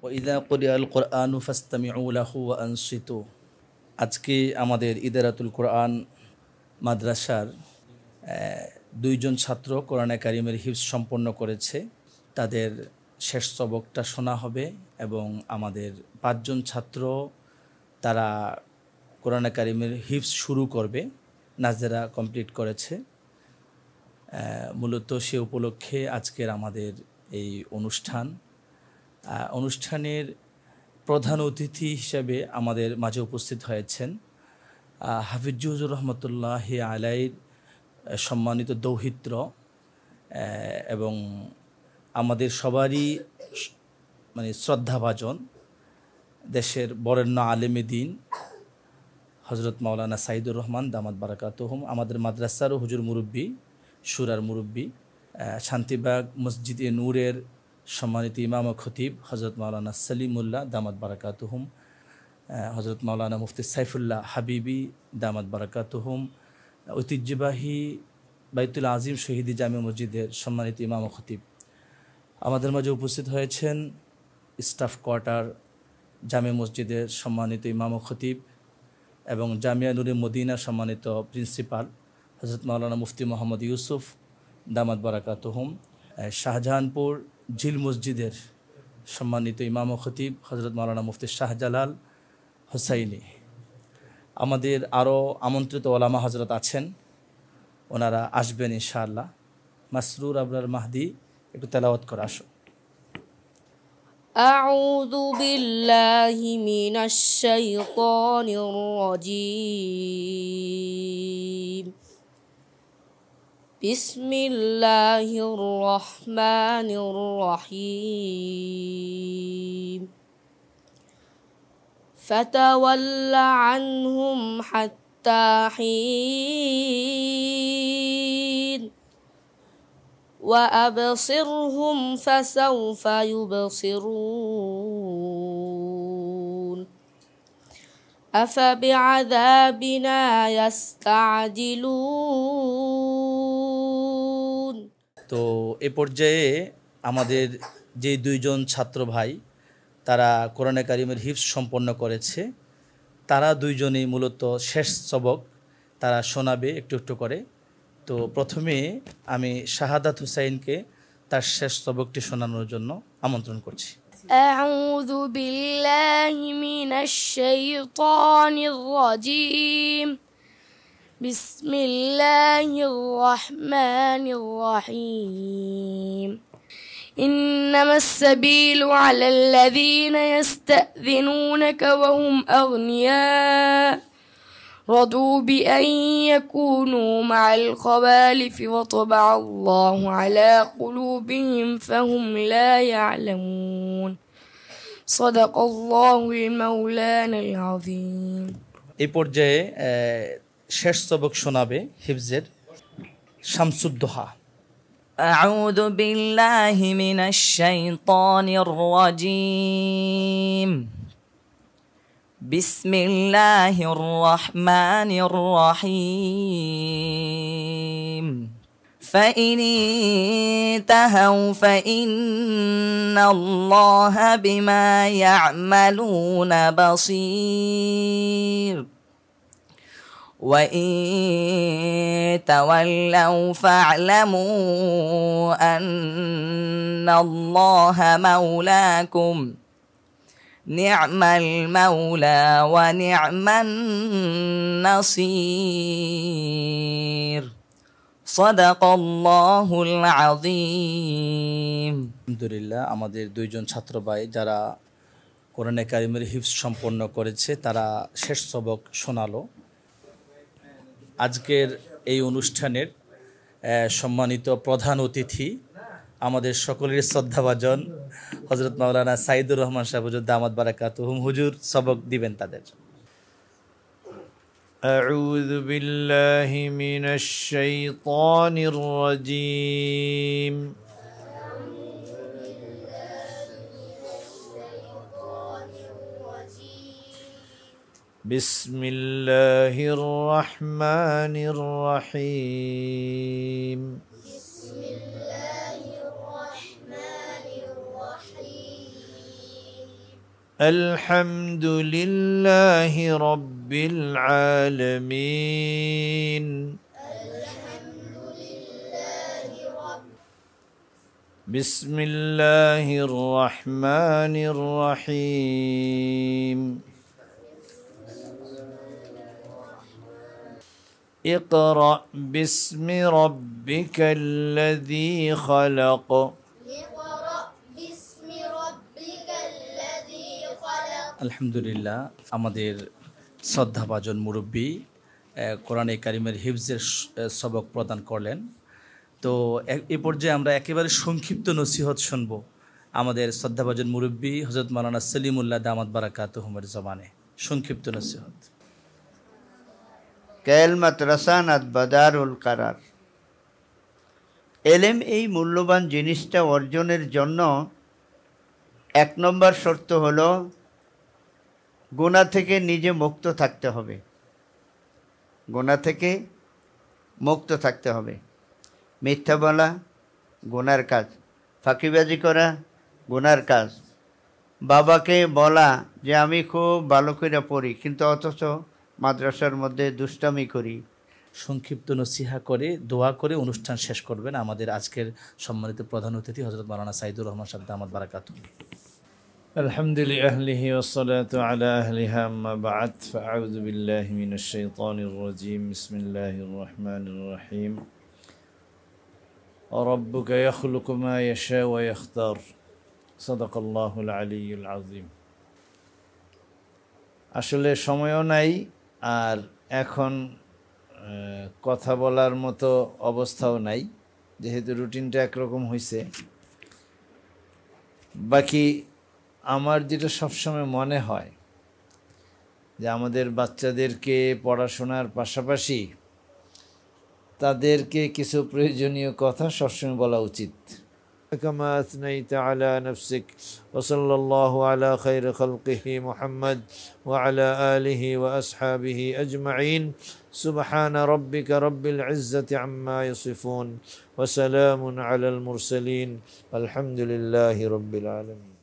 ওয়াইদা কুরিআল কুরআনু ফাসতামিউ লাহু ওয়া আনসিতু। আজকে আমাদের ইদারাতুল কোরআন মাদ্রাসার দুইজন ছাত্র কোরআনে কারিমের হিফজ সম্পন্ন করেছে। তাদের শেষ সবকটা শোনা হবে এবং আমাদের 5 জন ছাত্র তারা কোরআনে কারিমের হিফজ শুরু করবে, নাজেরা কমপ্লিট করেছে। মূলত সে উপলক্ষে আজকের আমাদের এই অনুষ্ঠানের প্রধান অতিথি হিসেবে আমাদের মাঝে উপস্থিত হয়েছেন হাফিজুর রহমতুল্লাহি আলাইহির সম্মানিত দৌহিত্র এবং আমাদের সবারই শ্রদ্ধাভাজন দেশের বরেণ্য আলেমে দ্বীন হযরত মাওলানা সাইদুর রহমান দামাত বারাকাতুহুম, আমাদের মাদ্রাসারও হুজুর মুরব্বী, শুরার মুরব্বী, শান্তিবাগ মসজিদে নূরের সম্মানিত ইমাম ও খতিব হযরত মাওলানা সলিমুল্লাহ দামাত বারাকাতুহুম, হযরত মাওলানা মুফতি সাইফুল্লাহ হাবিবি দামাত বারাকাতুহুম, ঐতিহ্যবাহী বাইতুল আজিম শহীদি জামে মসজিদের সম্মানিত ইমাম ও খতিব। আমাদের মাঝে উপস্থিত হয়েছেন স্টাফ কোয়ার্টার জামে মসজিদের সম্মানিত ইমাম ও খতিব এবং জামিয়া নুরে মদিনার সম্মানিত প্রিন্সিপাল হযরত মাওলানা মুফতি মোহাম্মদ ইউসুফ দামাত বারাকাতুহুম, শাহজাহানপুর ঝিল মসজিদের সম্মানিত ইমাম ও খতিব হযরত মাওলানা মুফতি শাহজালাল হুসাইনি। আমাদের আরও আমন্ত্রিত ওলামা হযরত আছেন, ওনারা আসবেন ইনশাআল্লাহ। মাসরুর আবরার মাহদি একটু তেলাওয়াত করে আসো। আউযু বিল্লাহি মিনাশ শাইতানির রাজীম। বিসমিল্লাহির রহমানির রহিম। ফাতাওয়াল্লা আনহুম হাত্তা হিন وأبصرهم فسوف يبصرون أفبعذابنا يستعجلون। তো এ পর্যায়ে আমাদের যে দুইজন ছাত্র ভাই তারা কোরআনে কারিমের হিফজ সম্পন্ন করেছে, তারা দুইজনেই মূলত শেষ সবক তারা শোনাবে একটু একটু করে। তো প্রথমে আমি শাহাদাত হুসাইনকে তার শেষ সবকটি শোনানোর জন্য আমন্ত্রণ করছি। আউযু বিল্লাহি মিনাশ শাইতানির রাজীম। বিসমিল্লাহির রহমানির রহিম। إنما السبيل على الذين يستأذنونك وهم أغنياء رضوا بأن يكونوا مع الخوالف وطبع الله على قلوبهم فهم لا يعلمون صدق الله المولانا العظيم। এই পর্যায়ে শেষ সবক শোনাবে হিফজের শামসুদ্দোহা। أعوذ بالله من الشيطان الرجيم. بسم الله الرحمن الرحيم. فإن انتهوا فإن الله بما يعملون بصير وإن تولوا فاعلموا أن الله مولاكم نعم المولى ونعم النصير صدق الله العظيم। আলহামদুলিল্লাহ, আমাদের দুইজন ছাত্র ভাই যারা কোরআনে কারিমের হিফজ সম্পন্ন করেছে তারা শেষ সবক শোনালো। আজকের এই অনুষ্ঠানের সম্মানিত প্রধান অতিথি আমাদের সকলের শ্রদ্ধাভাজন হযরত মাওলানা সাইদুর রহমান সাহেব হুজুর দামাত বারাকাতুহুম, হুজুর সবক দিবেন তাদের। আউযু বিল্লাহি মিনাশ শাইতানির রাজীম। বিসমিল্লাহির রহমানির রহিম। الحمد لله رب العالمين بسم الله الرحمن الرحيم اقرأ باسم ربك الذي خلق আলহামদুলিল্লাহ, আমাদের শ্রদ্ধাভাজন মুরব্বী কোরআনে কারিমের হিফজের সবক প্রদান করলেন। তো এ পর্যায়ে আমরা একেবারে সংক্ষিপ্ত নসিহত শুনব আমাদের শ্রদ্ধাভাজন মুরব্বী হযরত মাওলানা সলিমুল্লাহ দামাত বারাকাতুহুমের জবানে। সংক্ষিপ্ত নসিহত। কেলমাত রাসানাত বাদারুল কারার। এলেম এই মূল্যবান জিনিসটা অর্জনের জন্য 1 নম্বর শর্ত হলো গুনাহ থেকে নিজে মুক্ত থাকতে হবে। গুনাহ থেকে মুক্ত থাকতে হবে। মিথ্যা বলা গুনার কাজ, ফাঁকিবাজি করা গুনার কাজ, বাবাকে বলা যে আমি খুব ভালো করে পড়ি কিন্তু অথচ মাদ্রাসার মধ্যে দুষ্টামি করি। সংক্ষিপ্ত নসিহা করে দোয়া করে অনুষ্ঠান শেষ করবেন আমাদের আজকের সম্মানিত প্রধান অতিথি হযরত মাওলানা সাইদুর রহমান সাহেব দামাত বারাকাতুহু। الحمد لأهله والصلاة على أهلها أما بعد فأعوذ بالله من الشيطان الرجيم بسم الله الرحمن الرحيم وربك يخلق ما يشاء ويختار صدق الله العلي العظيم আসলে সময়ও নাই আর এখন কথা বলার মতো অবস্থাও নাই, যেহেতু রুটিনটা একরকম হয়েছে। বাকি আমার যেটা সবসময় মনে হয় যে আমাদের বাচ্চাদেরকে পড়াশোনার পাশাপাশি তাদেরকে কিছু প্রয়োজনীয় কথা সবসময় বলা উচিত। كما أثنيت على نفسك وصلى الله على خير خلقه محمد وعلى آله وأصحابه أجمعين سبحان ربك رب العزة عما يصفون وسلام على المرسلين والحمد لله رب العالمين.